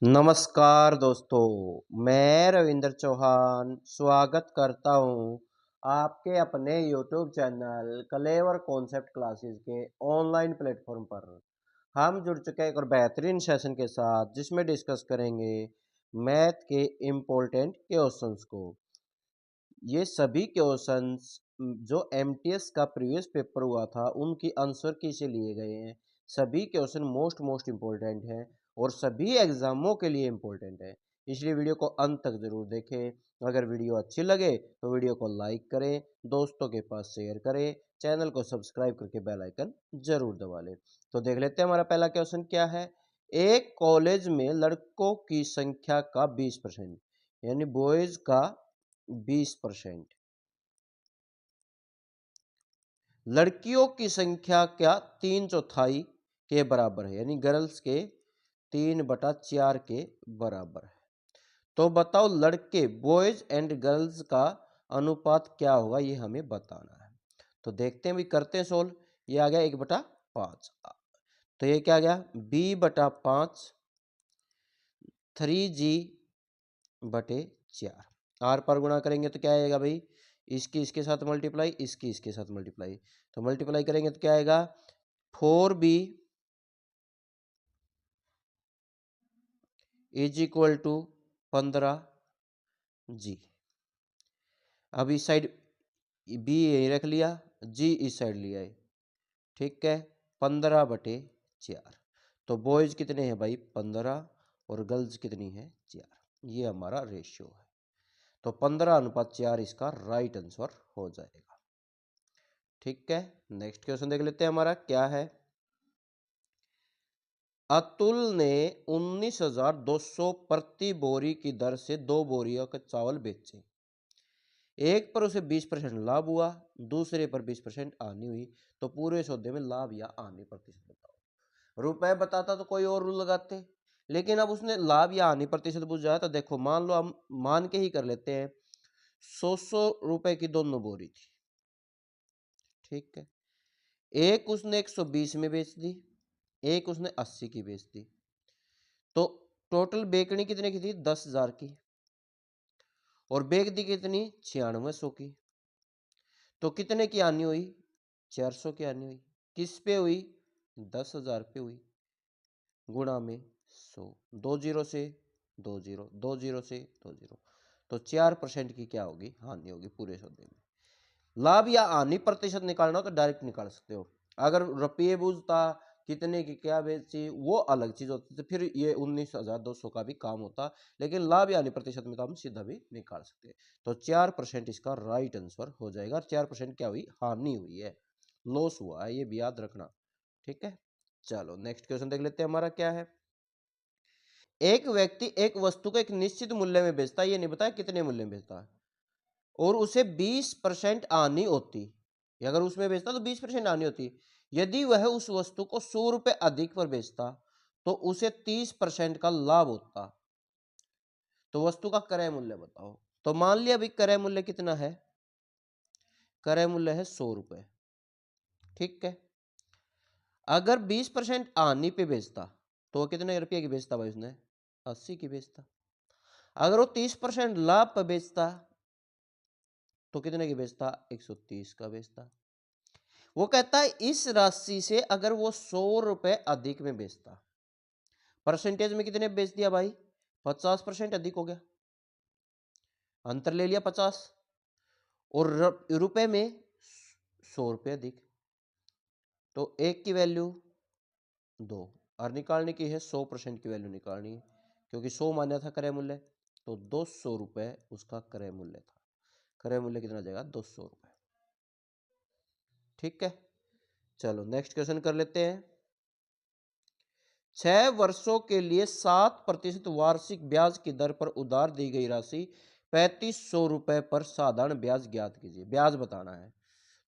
नमस्कार दोस्तों, मैं रविंद्र चौहान स्वागत करता हूं आपके अपने YouTube चैनल कलेवर कॉन्सेप्ट क्लासेस के ऑनलाइन प्लेटफॉर्म पर। हम जुड़ चुके हैं एक और बेहतरीन सेशन के साथ जिसमें डिस्कस करेंगे मैथ के इम्पोर्टेंट क्वेश्चंस को। ये सभी क्वेश्चंस जो एमटीएस का प्रीवियस पेपर हुआ था उनकी आंसर की से लिए गए हैं। सभी क्वेश्चन मोस्ट इम्पोर्टेंट हैं और सभी एग्जामों के लिए इम्पोर्टेंट है, इसलिए वीडियो को अंत तक जरूर देखें। अगर वीडियो अच्छी लगे तो वीडियो को लाइक करें, दोस्तों के पास शेयर करें, चैनल को सब्सक्राइब करके बेल आइकन जरूर दबा लें। तो देख लेते हैं हमारा पहला क्वेश्चन क्या है। एक कॉलेज में लड़कों की संख्या का 20%, यानी बॉयज का 20%, लड़कियों की संख्या क्या 3/4 के बराबर है, यानी गर्ल्स के 3/4 के बराबर है। तो बताओ लड़के बॉयज एंड गर्ल्स का अनुपात क्या होगा, ये हमें बताना है। तो देखते हैं भी, करते हैं सोल्व। ये आ गया 1/5, तो ये क्या आ गया B/5 3G/4। आर पर गुणा करेंगे तो क्या आएगा भाई, इसकी इसके साथ मल्टीप्लाई, इसकी इसके साथ मल्टीप्लाई, तो मल्टीप्लाई करेंगे तो क्या आएगा 4B is equal to 15G। अब इस साइड B यही रख लिया, G इस साइड लिया है, ठीक है। 15/4, तो बॉयज कितने हैं भाई 15 और गर्ल्स कितनी है 4, ये हमारा रेशियो है। तो 15/4 इसका राइट आंसर हो जाएगा। ठीक है, नेक्स्ट क्वेश्चन देख लेते हैं हमारा क्या है। अतुल ने 19,200 प्रति बोरी की दर से 2 बोरियों के चावल बेचे। एक पर उसे 20% लाभ हुआ, दूसरे पर 20% हानि हुई, तो पूरे सौदे में लाभ या हानि प्रतिशत बताओ। रुपए बताता तो कोई और रूल लगाते, लेकिन अब उसने लाभ या हानि प्रतिशत पूछा है, तो देखो मान लो हम मान के ही कर लेते हैं। 100 रुपए की दोनों बोरी थी, ठीक है। एक उसने 120 में बेच दी, एक उसने 80 की बेच दी, तो टोटल बेचनी कितने की थी 10,000 की, और बेच दी कितनी 9600 की। तो कितने की हानि हुई 400 की हानि हुई। किस पे हुई 10,000 पे हुई, गुणा में 100, 2 जीरो से 2 जीरो, 2 जीरो से 2 जीरो, तो 4% की क्या होगी हानि होगी पूरे सौदे में। लाभ या हानि प्रतिशत निकालना हो तो डायरेक्ट निकाल सकते हो। अगर रुपये बूझता कितने की क्या बेची वो अलग चीज होती, तो फिर ये 19,200 का भी काम होता, लेकिन लाभ या हानि प्रतिशत में तो हम सीधा भी निकाल सकते हैं। तो 4% इसका राइट आंसर हो जाएगा। 4% क्या हुई हानि हुई है, लॉस हुआ है, ये भी याद रखना। ठीक है, चलो नेक्स्ट क्वेश्चन देख लेते हैं हमारा क्या है। एक व्यक्ति एक वस्तु को एक निश्चित मूल्य में बेचता है, ये नहीं बताया कितने मूल्य में बेचता है, और उसे 20% आनी होती, अगर उसमें बेचता तो 20% आनी होती। यदि वह उस वस्तु को 100 रुपए अधिक पर बेचता तो उसे 30% का लाभ होता। तो वस्तु का क्रय मूल्य बताओ। तो मान लिया अभी क्रय मूल्य कितना है, क्रय मूल्य है 100 रुपए, ठीक है। अगर 20% आनी पे बेचता तो कितने रुपये की बेचता भाई, उसने 80 की बेचता। अगर वो 30% लाभ पर बेचता तो कितने की बेचता 130 का बेचता। वो कहता है इस राशि से अगर वो 100 रुपए अधिक में बेचता, परसेंटेज में कितने बेच दिया भाई 50% अधिक हो गया, अंतर ले लिया 50, और रुपए में 100 रुपए अधिक, तो एक की वैल्यू 2, और निकालने की है 100% की वैल्यू निकालनी है, क्योंकि 100 माना था क्रय मूल्य, तो 200 रुपए उसका क्रय मूल्य था। क्रय मूल्य कितना जाएगा 200 रुपए। ठीक है, चलो नेक्स्ट क्वेश्चन कर लेते हैं। 6 वर्षों के लिए 7% वार्षिक ब्याज की दर पर उधार दी गई राशि 3500 रुपए पर साधारण ब्याज ज्ञात कीजिए। ब्याज बताना है,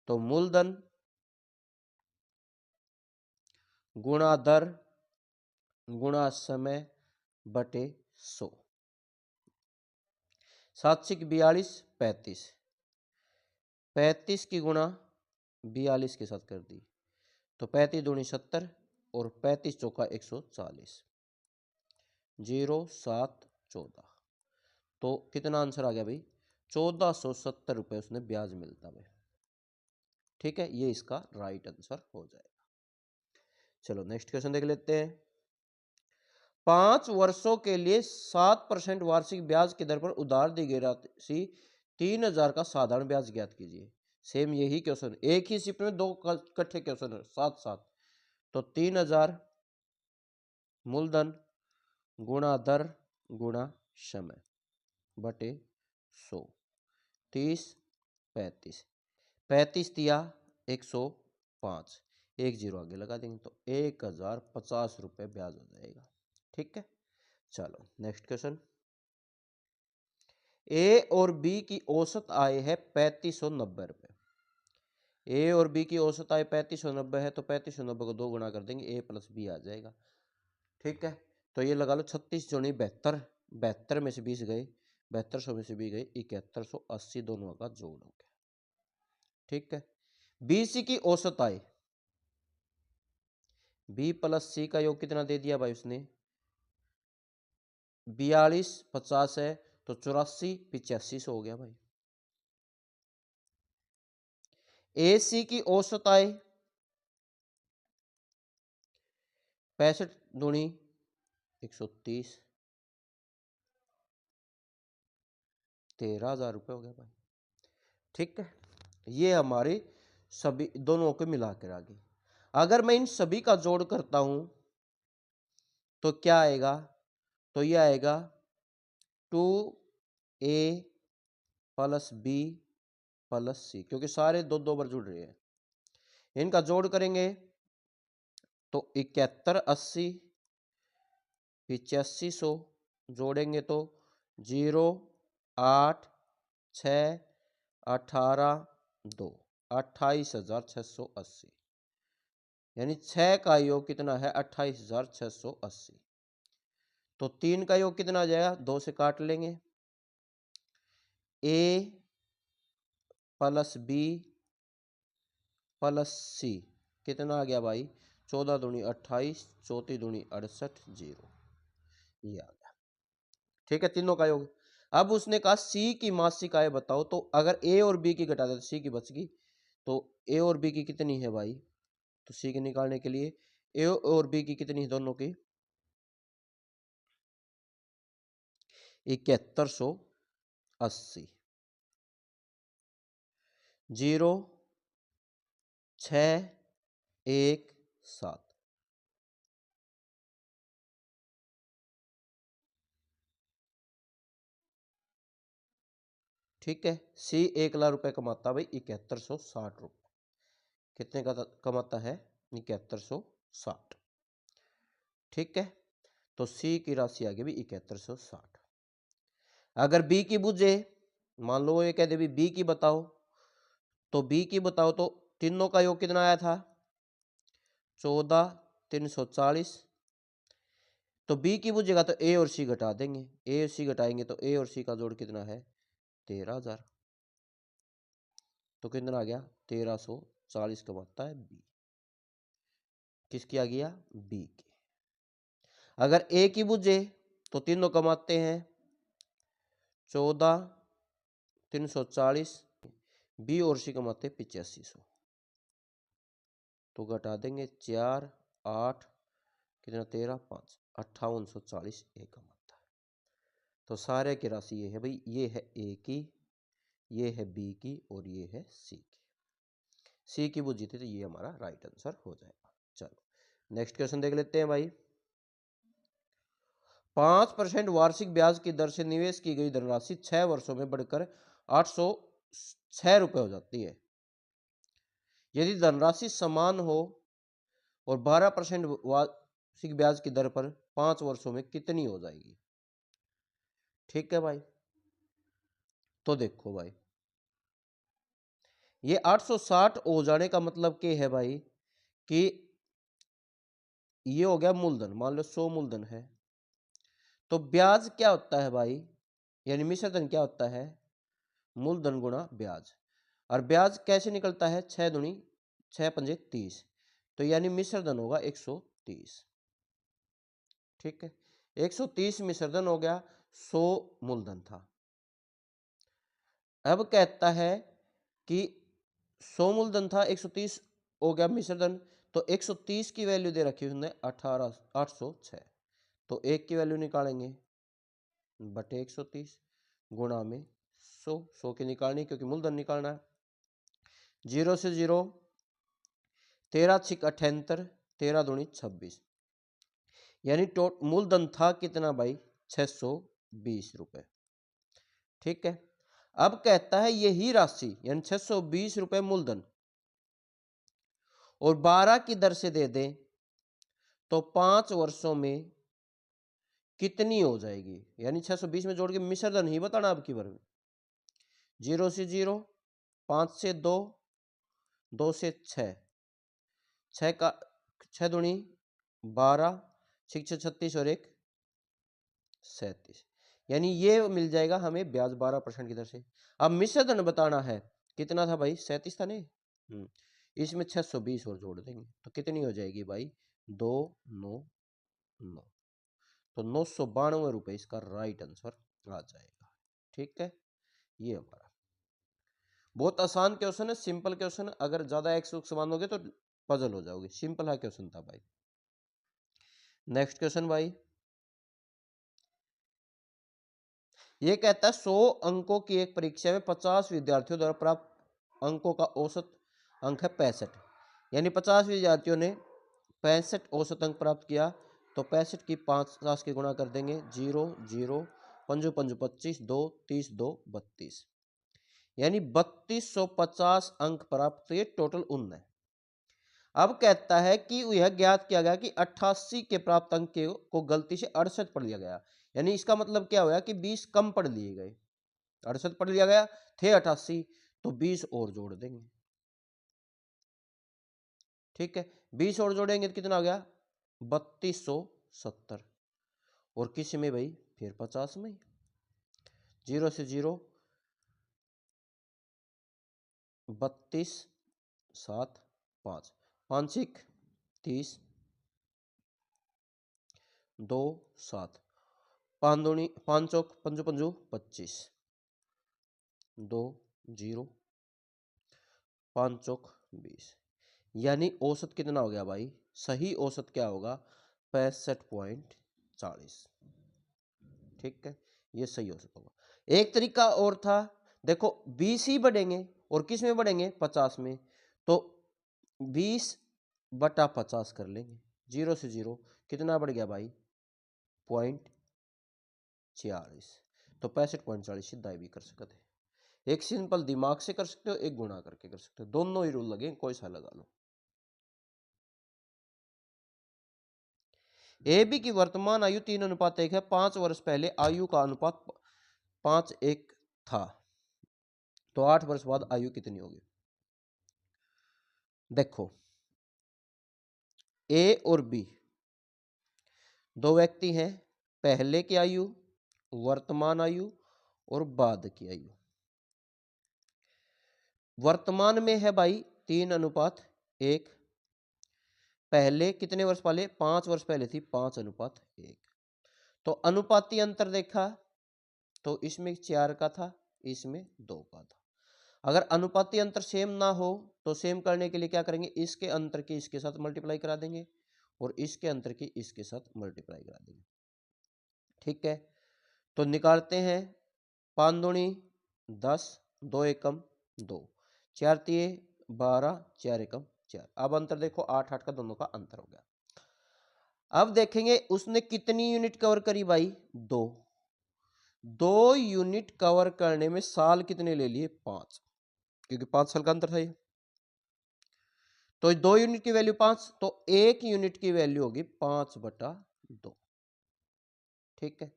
तो मूलधन गुणा दर गुणा समय बटे 100। 7×42 35, 35 की गुणा 42 के साथ कर दी, तो 35 दूनी 70 और 35 चौका 140, 0714। तो कितना आंसर आ गया भाई? 1470 रुपये उसने ब्याज मिलता है। ठीक है, ये इसका राइट आंसर हो जाएगा। चलो नेक्स्ट क्वेश्चन देख लेते हैं। 5 वर्षों के लिए 7% वार्षिक ब्याज की दर पर उधार दी गई राशि 3000 का साधारण ब्याज ज्ञात कीजिए। सेम यही क्वेश्चन, एक ही शिफ्ट में दो इकट्ठे क्वेश्चन है साथ साथ। तो 3000 मूलधन गुणा दर गुणा समय बटे 100, 30 35, 35 दिया 105, एक जीरो आगे लगा देंगे तो 1050 रुपये ब्याज हो जाएगा। ठीक है, चलो नेक्स्ट क्वेश्चन। ए और बी की औसत आय है 3590 रुपये। ए और बी की औसत आय 3590 है, तो 3590 को 2 गुणा कर देंगे, ए प्लस बी आ जाएगा। ठीक है, तो ये लगा लो 36 जोड़ी 72, 72 में से 20 गए, 7200 में से 20 गए 7180, दोनों का जोड़ हो गया। ठीक है, बी सी की औसत आय, बी प्लस सी का योग कितना दे दिया भाई उसने? 42 50 है तो 84 85 हो गया भाई। ए सी की औसत आय 65 दूनी 130, 13,000 रुपये हो गया भाई। ठीक है, ये हमारी सभी दोनों को मिला कर आ गई। अगर मैं इन सभी का जोड़ करता हूं तो क्या आएगा? तो ये आएगा 2a प्लस बी प्लस सी, क्योंकि सारे दो दो बार जुड़ रहे हैं। इनका जोड़ करेंगे तो 71 80 8500, जोड़ेंगे तो 0 8 6 18 2 28,680, यानी 6 का योग कितना है? 28,680। तो 3 का योग कितना आ जाएगा? 2 से काट लेंगे, ए प्लस बी प्लस सी कितना आ गया भाई? 14 दूनी 28, 34 दूनी 68, 0, ये आ गया। ठीक है, तीनों का योग। अब उसने कहा सी की मासिक आय बताओ, तो अगर ए और बी की घटा दे तो सी की बच गई, तो ए और बी की कितनी है भाई? तो सी के निकालने के लिए ए और बी की कितनी है दोनों की? 7180, 0 6 1 7। ठीक है, सी 1,00,000 रुपए कमाता भाई 7160 रुपए। कितने का कमाता है? 7160। ठीक है, तो सी की राशि आ गई भी 7160। अगर बी की बुझे, मान लो ये कह दे भी बी की बताओ, तो बी की बताओ तो तीनों का योग कितना आया था? 14,340। तो बी की बुझेगा तो ए और सी घटा देंगे, ए और सी घटाएंगे तो ए और सी का जोड़ कितना है? 13,000। तो कितना आ गया? 1340 कमाता है बी। किसकी आ गया? बी की। अगर ए की बुझे तो तीनों कमाते हैं 14,340, बी और सी कमाते 8500। तो घटा देंगे 4 8 कितना 13 5 5840 ए कमाता है। तो सारे की राशि ये है भाई, ये है ए की, ये है बी की और ये है सी की। सी की बुझी थी तो ये हमारा राइट आंसर हो जाएगा। चलो नेक्स्ट क्वेश्चन देख लेते हैं भाई। 5% वार्षिक ब्याज की दर से निवेश की गई धनराशि 6 वर्षों में बढ़कर 806 रुपये हो जाती है। यदि धनराशि समान हो और 12% वार्षिक ब्याज की दर पर 5 वर्षों में कितनी हो जाएगी? ठीक है भाई, तो देखो भाई, ये 860 हो जाने का मतलब क्या है भाई? कि ये हो गया मूलधन, मान लो 100 मूलधन है, तो ब्याज क्या होता है भाई? यानी मिश्र धन क्या होता है? मूलधन गुणा ब्याज। और ब्याज कैसे निकलता है? 6 दूनी 6 पंजे 30, तो यानी मिश्र धन होगा 130। ठीक है, 130 मिश्रधन हो गया, 100 मूलधन था। अब कहता है कि 100 मूलधन था, 130 हो गया मिश्रधन, तो 130 की वैल्यू दे रखी उसने 806, तो 1 की वैल्यू निकालेंगे बटे 130 गुणा में 100 की निकालनी क्योंकि मूलधन निकालना है। 0 से 0, 13 छिक 78, 13 दूनी 26, यानी मूलधन था कितना भाई 620 रुपए। ठीक है, अब कहता है यही राशि यानी 620 रुपए मूलधन और 12 की दर से दे दें तो 5 वर्षों में कितनी हो जाएगी, यानी 620 में जोड़ के मिश्रधन ही बताना अब की बार में। 0 से 0, 5 से 2, 2 से 6, 6 का 6 दूनी 12, 6 36 और 1 37, यानी ये मिल जाएगा हमें ब्याज 12% की दर से। अब मिश्रधन बताना है, कितना था भाई 37 था नहीं, इसमें 620 और जोड़ देंगे तो कितनी हो जाएगी भाई 299, तो 992 रुपए इसका राइट आंसर आ जाएगा। ठीक है, ये हमारा बहुत आसान क्वेश्चन है, सिंपल क्वेश्चन है, अगर ज्यादा एक्स मानोगे तो पजल हो जाओगे, सिंपल है क्वेश्चन था भाई। नेक्स्ट क्वेश्चन भाई, ये कहता है 100 अंकों की एक परीक्षा में 50 विद्यार्थियों द्वारा प्राप्त अंकों का औसत अंक है 65, यानी 50 विद्यार्थियों ने 65 औसत अंक प्राप्त किया, तो 65 की 50 की गुणा कर देंगे, 0 0 पंजो पंजो 25, 2 30 2 32, यानी 3250 अंक प्राप्त हुए, टोटल 19। अब कहता है कि यह ज्ञात किया गया कि 88 के प्राप्त अंक को गलती से 68 पढ़ लिया गया, यानी इसका मतलब क्या हुआ कि 20 कम पढ़ लिए गए, 68 पढ़ लिया गया, थे 88, तो 20 और जोड़ देंगे। ठीक है, 20 और जोड़ेंगे तो कितना हो गया 3270, और किस में भाई फिर 50 में, 0 से 0, 32 7 5, 5 30, 2 7, 5 दूनी 5 चौक पंजो पंजो 25, 2 0, 5 चौक 20, यानी औसत कितना हो गया भाई, सही औसत क्या होगा 65.40। ठीक है, ये सही औसत होगा। एक तरीका और था, देखो 20 ही बढ़ेंगे और किस में बढ़ेंगे 50 में, तो 20 बटा 50 कर लेंगे, 0 से 0 कितना बढ़ गया भाई 0.46, तो 65.40 सीधा भी कर सकते हैं। एक सिंपल दिमाग से कर सकते हो, एक गुणा करके कर सकते हो, दोनों ही रूल लगे, कोई सा लगा लो। ए बी की वर्तमान आयु 3:1 है, 5 वर्ष पहले आयु का अनुपात 5:1 था, तो 8 वर्ष बाद आयु कितनी होगी। देखो ए और बी दो व्यक्ति हैं, पहले की आयु, वर्तमान आयु और बाद की आयु। वर्तमान में है भाई 3:1, पहले कितने वर्ष पहले 5 वर्ष पहले थी 5:1, तो अनुपाती अंतर देखा तो इसमें 4 का था, इसमें 2 का था। अगर अनुपाती अंतर सेम ना हो तो सेम करने के लिए क्या करेंगे, इसके अंतर की इसके साथ मल्टीप्लाई करा देंगे और इसके अंतर की इसके साथ मल्टीप्लाई करा देंगे। ठीक है, तो निकालते हैं, 5 दूनी 10, 2 एकम 2, 4 तिये 12, 4 एकम 4। अब अंतर देखो 8 8 का दोनों का अंतर हो गया। अब देखेंगे उसने कितनी यूनिट कवर करी भाई 2 यूनिट कवर करने में साल कितने ले लिए 5, क्योंकि 5 साल का अंतर था ये, तो 2 यूनिट की वैल्यू 5, तो 1 यूनिट की वैल्यू होगी 5/2। ठीक है,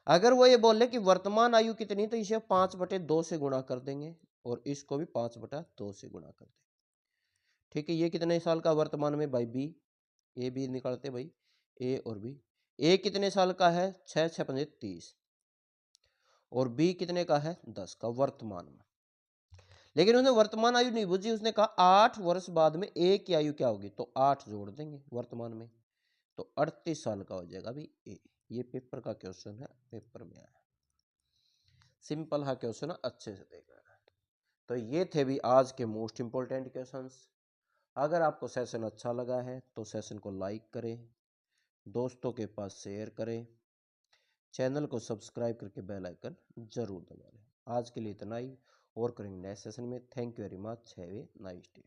अगर वो ये बोले कि वर्तमान आयु कितनी, तो इसे 5/2 से गुणा कर देंगे और इसको भी 5/2 से गुणा कर देंगे। ठीक है, ये कितने साल का वर्तमान में भाई बी, ए बी निकालते भाई, ए और बी, ए कितने साल का है 6 6 5 30, और बी कितने का है 10 का वर्तमान में। लेकिन उसने वर्तमान आयु नहीं बुझी, उसने कहा 8 वर्ष बाद में ए की आयु क्या होगी, तो 8 जोड़ देंगे वर्तमान में, तो 38 साल का हो जाएगा भाई ए। ये पेपर का क्वेश्चन है, पेपर में आया, सिंपल है क्वेश्चन, अच्छे से देखना। तो ये थे भी आज के मोस्ट इंपॉर्टेंट क्वेश्चंस। अगर आपको सेशन अच्छा लगा है तो सेशन को लाइक करें, दोस्तों के पास शेयर करें, चैनल को सब्सक्राइब करके बेल आइकन जरूर दबा लें। आज के लिए इतना ही, और करेंगे नेक्स्ट सेशन में। Thank you very much, have a nice day.